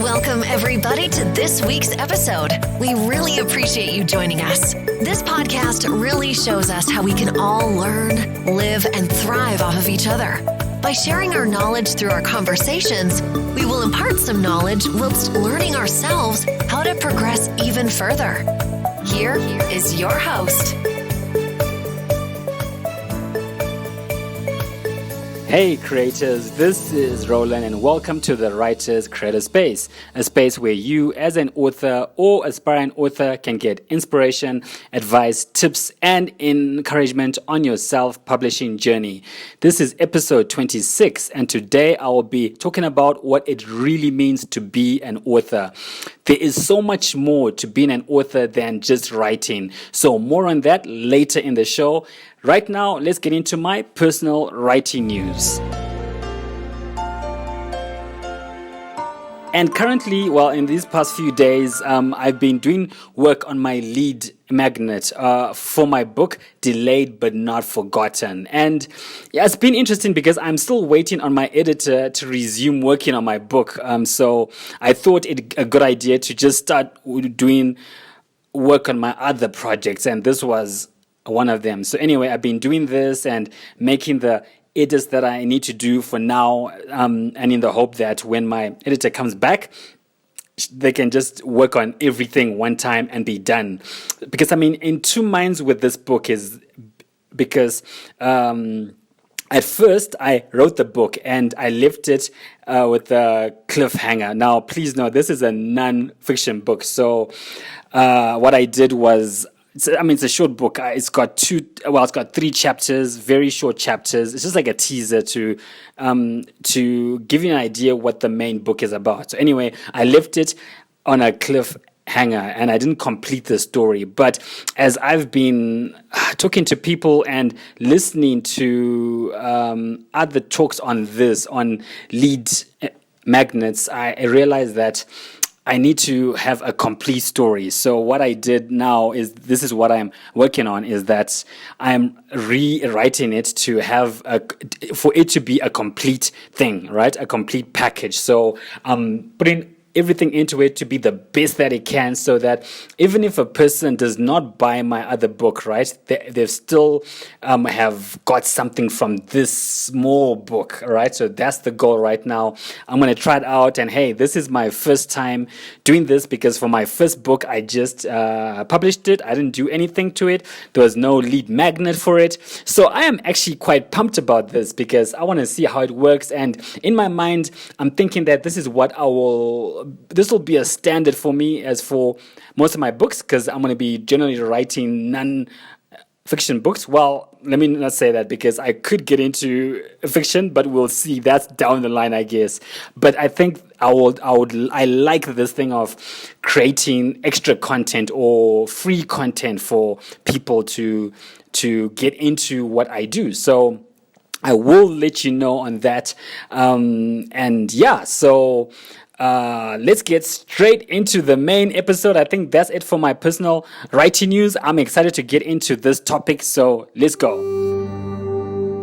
Welcome, everybody, to this week's episode. We really appreciate you joining us. This podcast really shows us how we can all learn, live, and thrive off of each other. By sharing our knowledge through our conversations, we will impart some knowledge whilst learning ourselves how to progress even further. Here is your host. Hey creators, this is Roland and welcome to the Writers Creator Space, a space where you as an author or aspiring author can get inspiration, advice, tips, and encouragement on your self-publishing journey. This is episode 26 and today I will be talking about what it really means to be an author. There is so much more to being an author than just writing, so more on that later in the show. Right now, let's get into my personal writing news. And currently, in these past few days, I've been doing work on my lead magnet for my book, Delayed But Not Forgotten. And yeah, it's been interesting because I'm still waiting on my editor to resume working on my book. So I thought it a good idea to just start doing work on my other projects. And this was one of them. So anyway, I've been doing this and making the edits that I need to do for now, and in the hope that when my editor comes back, they can just work on everything one time and be done. Because in two minds with this book is because at first I wrote the book and I left it with a cliffhanger. Now, please know this is a non-fiction book. So what I did was, it's a short book. It's got three chapters, very short chapters. It's just like a teaser to give you an idea what the main book is about. So anyway, I left it on a cliffhanger and I didn't complete the story. But as I've been talking to people and listening to other talks on lead magnets, I realized that I need to have a complete story. So what I did now is, this is what I'm working on, is that I'm rewriting it to have for it to be a complete thing, right? A complete package. So I'm putting everything into it to be the best that it can, so that even if a person does not buy my other book, right, they still have got something from this small book, right? So that's the goal right now. I'm going to try it out, and hey, this is my first time doing this because for my first book, I just published it. I didn't do anything to it. There was no lead magnet for it. So I am actually quite pumped about this because I want to see how it works. And in my mind, I'm thinking that this will be a standard for me as for most of my books, because I'm going to be generally writing non-fiction books. Well, let me not say that because I could get into fiction, but we'll see. That's down the line, I guess. But I think I like this thing of creating extra content or free content for people to get into what I do. So I will let you know on that. Let's get straight into the main episode. I think that's it for my personal writing news. I'm excited to get into this topic, so let's go.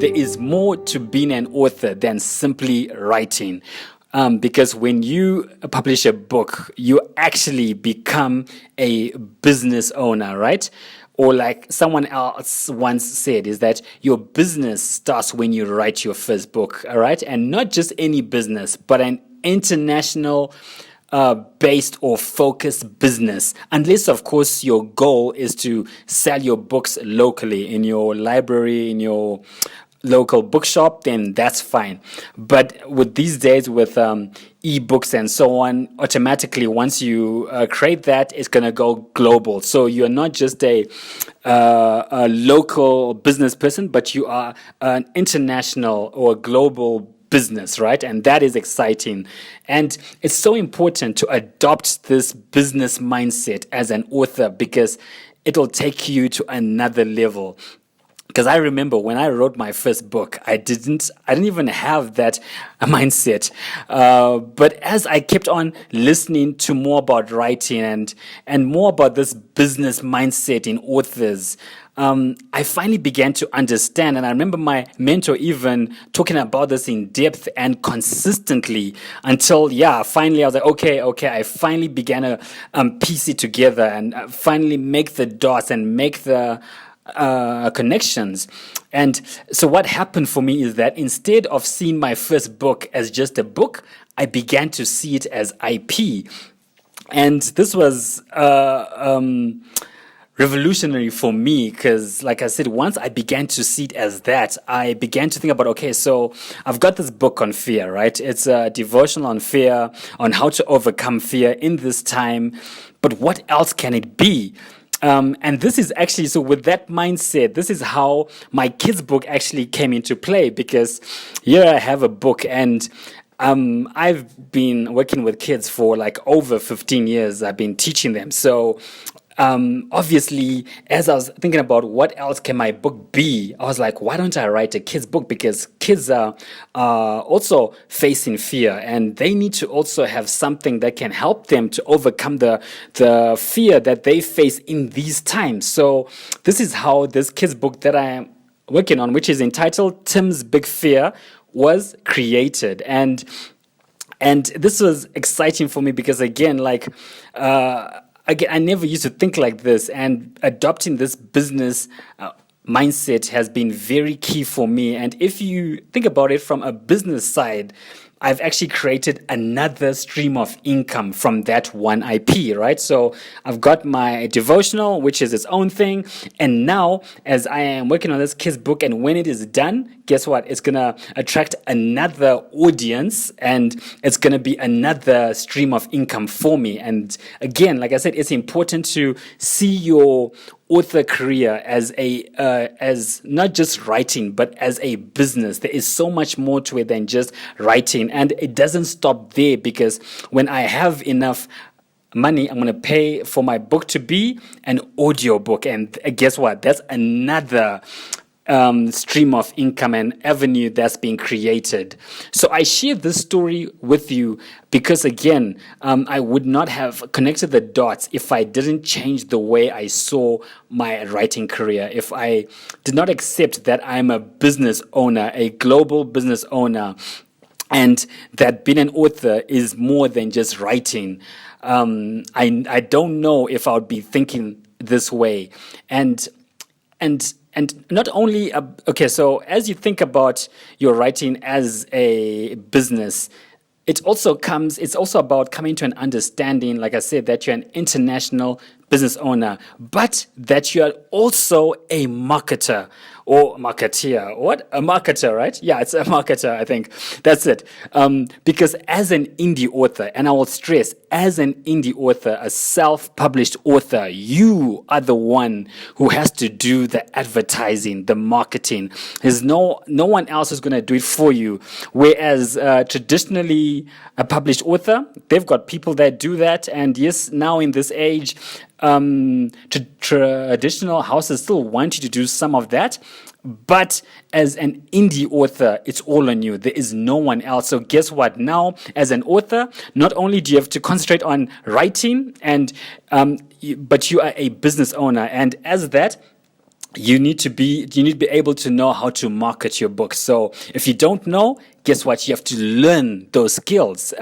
There is more to being an author than simply writing. Because when you publish a book, you actually become a business owner, right? Or like someone else once said, is that your business starts when you write your first book, all right? And not just any business, but an international based or focused business, unless of course your goal is to sell your books locally in your library, in your local bookshop, then that's fine. But with these days with ebooks and so on, automatically once you create that, it's going to go global. So you're not just a local business person, but you are an international or global business, right? And that is exciting. And it's so important to adopt this business mindset as an author because it'll take you to another level. Because I remember when I wrote my first book, I didn't even have that mindset. But as I kept on listening to more about writing and more about this business mindset in authors, I finally began to understand. And I remember my mentor even talking about this in depth and consistently until, finally I was like, okay, I finally began to piece it together and finally make the dots and make the connections. And so what happened for me is that instead of seeing my first book as just a book, I began to see it as IP. And this was revolutionary for me because, like I said, once I began to see it as that, I began to think about, okay, so I've got this book on fear, right? It's a devotional on fear, on how to overcome fear in this time. But what else can it be? And this is actually, so with that mindset, this is how my kids' book actually came into play, because here I have a book, and I've been working with kids for like over 15 years. I've been teaching them. So obviously, as I was thinking about what else can my book be, I was like, why don't I write a kids book? Because kids are also facing fear, and they need to also have something that can help them to overcome the fear that they face in these times. So this is how this kids book that I am working on, which is entitled Tim's Big Fear, was created. And this was exciting for me because, again, I never used to think like this, and adopting this business mindset has been very key for me. And if you think about it from a business side, I've actually created another stream of income from that one IP, right? So I've got my devotional, which is its own thing. And now, as I am working on this kids book, and when it is done, guess what? It's going to attract another audience, and it's going to be another stream of income for me. And again, like I said, it's important to see your author career as as not just writing, but as a business. There is so much more to it than just writing, and it doesn't stop there, because when I have enough money, I'm going to pay for my book to be an audio book, and guess what? That's another stream of income and avenue that's being created. So I share this story with you because, again, I would not have connected the dots if I didn't change the way I saw my writing career. If I did not accept that I'm a business owner, a global business owner, and that being an author is more than just writing, I don't know if I would be thinking this way. And not only, so as you think about your writing as a business, it's also about coming to an understanding, like I said, that you're an international business owner, but that you're also a marketer or marketeer. What? A marketer, right? Yeah, it's a marketer, I think. That's it. Because as an indie author, and I will stress, as an indie author, a self-published author, you are the one who has to do the advertising, the marketing. There's no one else who's going to do it for you. Whereas traditionally, a published author, they've got people that do that. And yes, now in this age, traditional houses still want you to do some of that, but as an indie author, it's all on you. There is no one else. So guess what? Now, as an author, not only do you have to concentrate on writing, but you are a business owner, and as that, you need to be able to know how to market your book. So if you don't know, guess what? You have to learn those skills.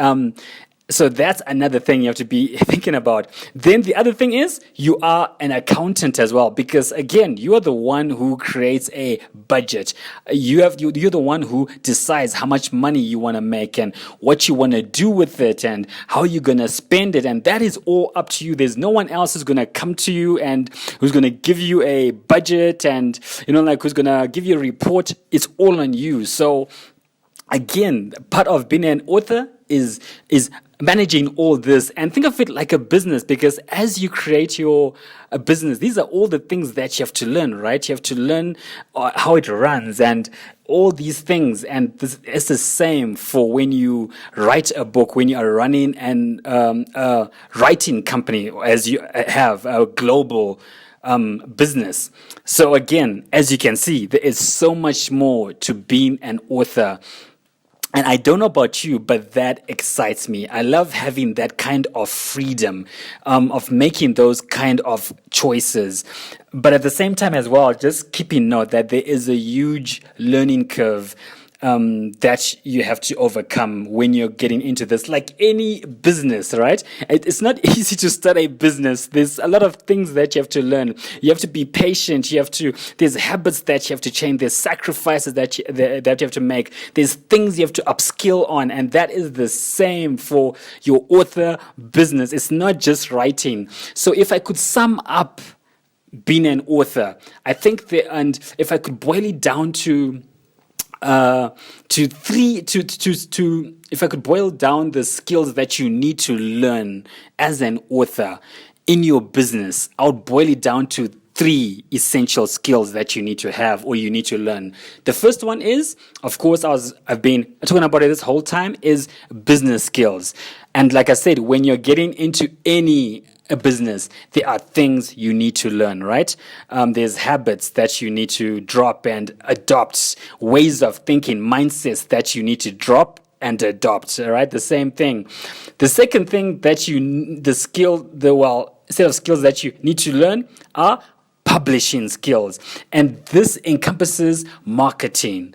So that's another thing you have to be thinking about. Then the other thing is you are an accountant as well, because again, you are the one who creates a budget. You're the one who decides how much money you want to make and what you want to do with it and how you're going to spend it. And that is all up to you. There's no one else who's going to come to you and who's going to give you a budget and, who's going to give you a report. It's all on you. So again, part of being an author is managing all this, and think of it like a business, because as you create your business, these are all the things that you have to learn, right? You have to learn how it runs and all these things. And it's the same for when you write a book, when you are running a writing company, as you have a global business. So again, as you can see, there is so much more to being an author. And I don't know about you, but that excites me. I love having that kind of freedom, of making those kind of choices. But at the same time as well, just keeping note that there is a huge learning curve that you have to overcome when you're getting into this, like any business, right? It's not easy to start a business. There's a lot of things that you have to learn. You have to be patient. There's habits that you have to change. There's sacrifices that you have to make. There's things you have to upskill on. And that is the same for your author business. It's not just writing. So if I could sum up being an author, I think and if I could boil it down if I could boil down the skills that you need to learn as an author in your business, I would boil it down to 3 essential skills that you need to have or you need to learn. The first one is, of course, I've been talking about it this whole time, is business skills. And like I said, when you're getting into a business, there are things you need to learn, right? There's habits that you need to drop and adopt, ways of thinking, mindsets that you need to drop and adopt, all right? The same thing. The second thing that set of skills that you need to learn are publishing skills. And this encompasses marketing,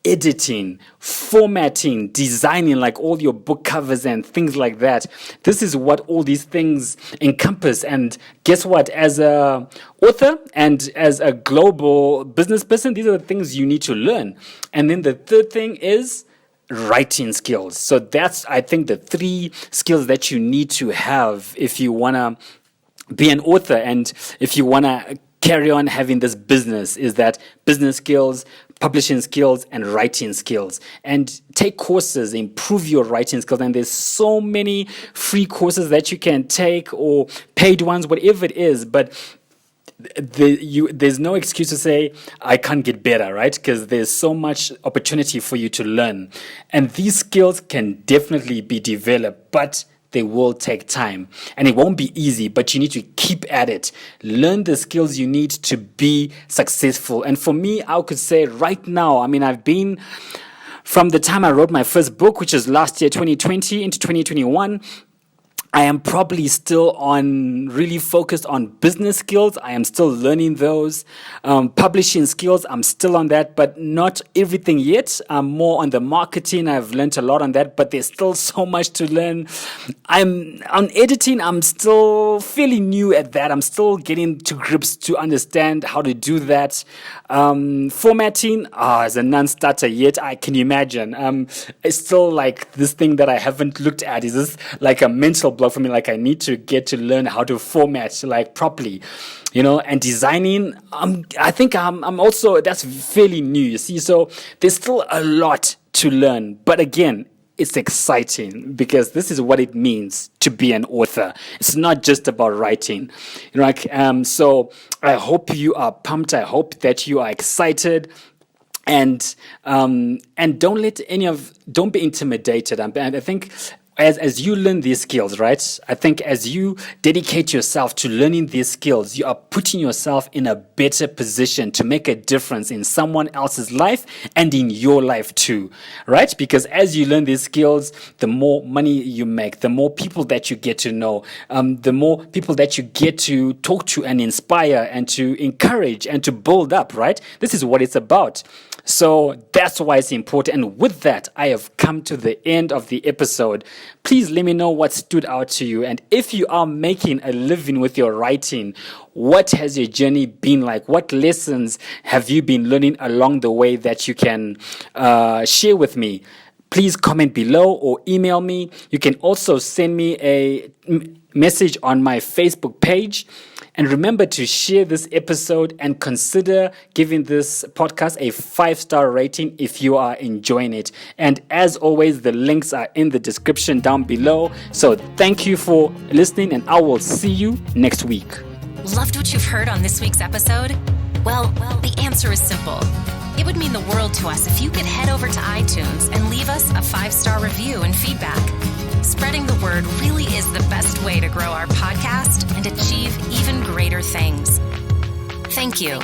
editing, formatting, designing, like all your book covers and things like that. This is what all these things encompass. And guess what? As a author and as a global business person, these are the things you need to learn. And then the third thing is writing skills. So that's, I think, the 3 skills that you need to have if you want to be an author and if you want to carry on having this business, is that business skills, publishing skills, and writing skills. And take courses, improve your writing skills. And there's so many free courses that you can take or paid ones, whatever it is. But there's no excuse to say, I can't get better, right? Because there's so much opportunity for you to learn. And these skills can definitely be developed, but they will take time and it won't be easy, but you need to keep at it. Learn the skills you need to be successful. And for me, I could say right now, I've been from the time I wrote my first book, which is last year, 2020 into 2021, I am probably still really focused on business skills. I am still learning those. Publishing skills, I'm still on that, but not everything yet. I'm more on the marketing. I've learned a lot on that, but there's still so much to learn. I'm on editing. I'm still fairly new at that. I'm still getting to grips to understand how to do that. Formatting, as a non-starter yet, I can imagine. It's still like this thing that I haven't looked at. Is this like a mental block for me? Like I need to get to learn how to format like properly, and designing. I think I'm also, that's fairly new, you see. So there's still a lot to learn, but again, it's exciting because this is what it means to be an author. It's not just about writing, so I hope you are pumped. I hope that you are excited. And don't be intimidated. I think as you learn these skills, right? I think as you dedicate yourself to learning these skills, you are putting yourself in a better position to make a difference in someone else's life and in your life too, right? Because as you learn these skills, the more money you make, the more people that you get to know, the more people that you get to talk to and inspire and to encourage and to build up, right? This is what it's about. So that's why it's important. And with that, I have come to the end of the episode. Please let me know what stood out to you. And if you are making a living with your writing, what has your journey been like? What lessons have you been learning along the way that you can share with me? Please comment below or email me. You can also send me a message on my Facebook page. And remember to share this episode and consider giving this podcast a 5-star rating if you are enjoying it. And as always, the links are in the description down below. So thank you for listening, and I will see you next week. Loved what you've heard on this week's episode? Well, the answer is simple. It would mean the world to us if you could head over to iTunes and leave us a 5-star review and feedback. Spreading the word really is the best way to grow our podcast and achieve even greater things. Thank you.